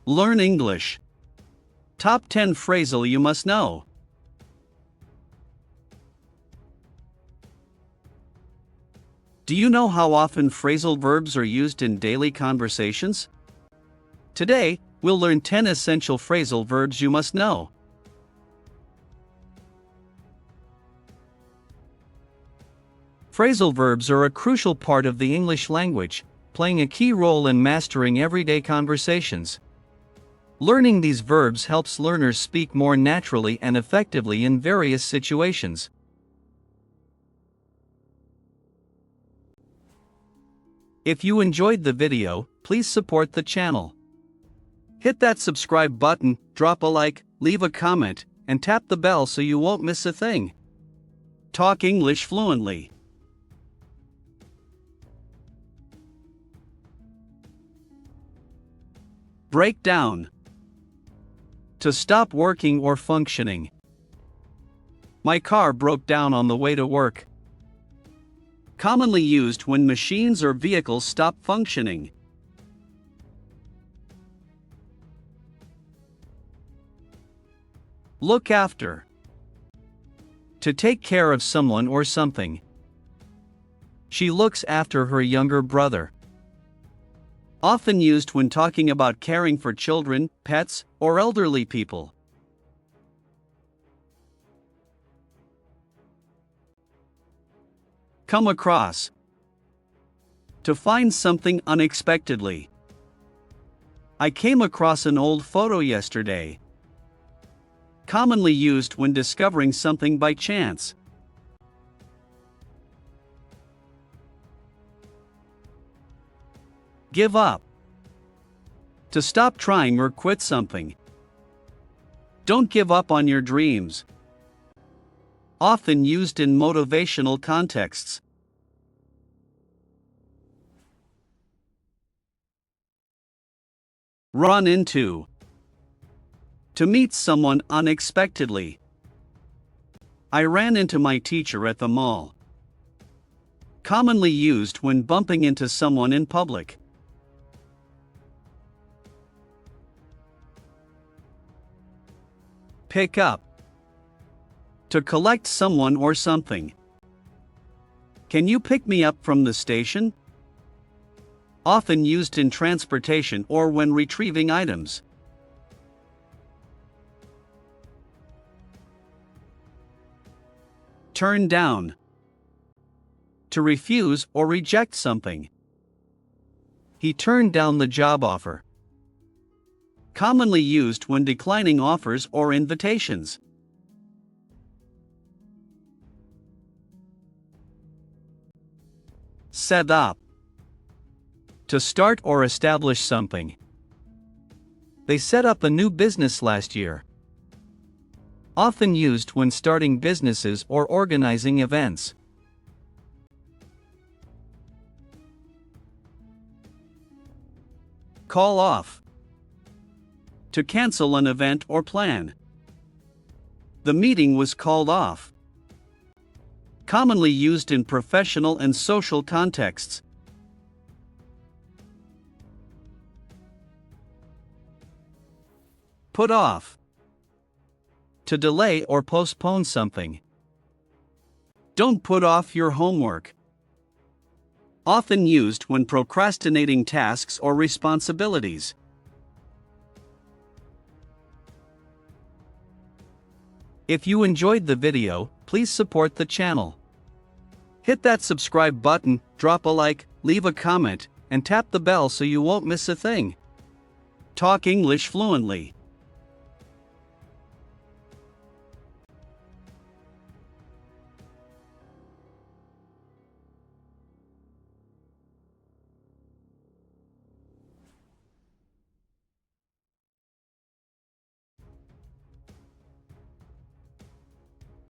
Learn English. Top 10 phrasal you must know. Do you know how often phrasal verbs are used in daily conversations? Today, we'll learn 10 essential phrasal verbs you must know. Phrasal verbs are a crucial part of the English language, playing a key role in mastering everyday conversations. Learning these verbs helps learners speak more naturally and effectively in various situations. If you enjoyed the video, please support the channel. Hit that subscribe button, drop a like, leave a comment, and tap the bell so you won't miss a thing. Talk English fluently. Break down. To stop working or functioning. My car broke down on the way to work. Commonly used when machines or vehicles stop functioning. Look after. To take care of someone or something. She looks after her younger brother. Often used when talking about caring for children, pets, or elderly people. Come across. To find something unexpectedly. I came across an old photo yesterday. Commonly used when discovering something by chance. Give up. To stop trying or quit something. Don't give up on your dreams. Often used in motivational contexts. Run into. To meet someone unexpectedly. I ran into my teacher at the mall. Commonly used when bumping into someone in public. Pick up. To collect someone or something. Can you pick me up from the station? Often used in transportation or when retrieving items. Turn down. To refuse or reject something. He turned down the job offer. Commonly used when declining offers or invitations. Set up. To start or establish something. They set up a new business last year. Often used when starting businesses or organizing events. Call off. To cancel an event or plan. The meeting was called off. Commonly used in professional and social contexts. Put off. To delay or postpone something. Don't put off your homework. Often used when procrastinating tasks or responsibilities. If you enjoyed the video, please support the channel. Hit that subscribe button, drop a like, leave a comment, and tap the bell so you won't miss a thing. Talk English fluently.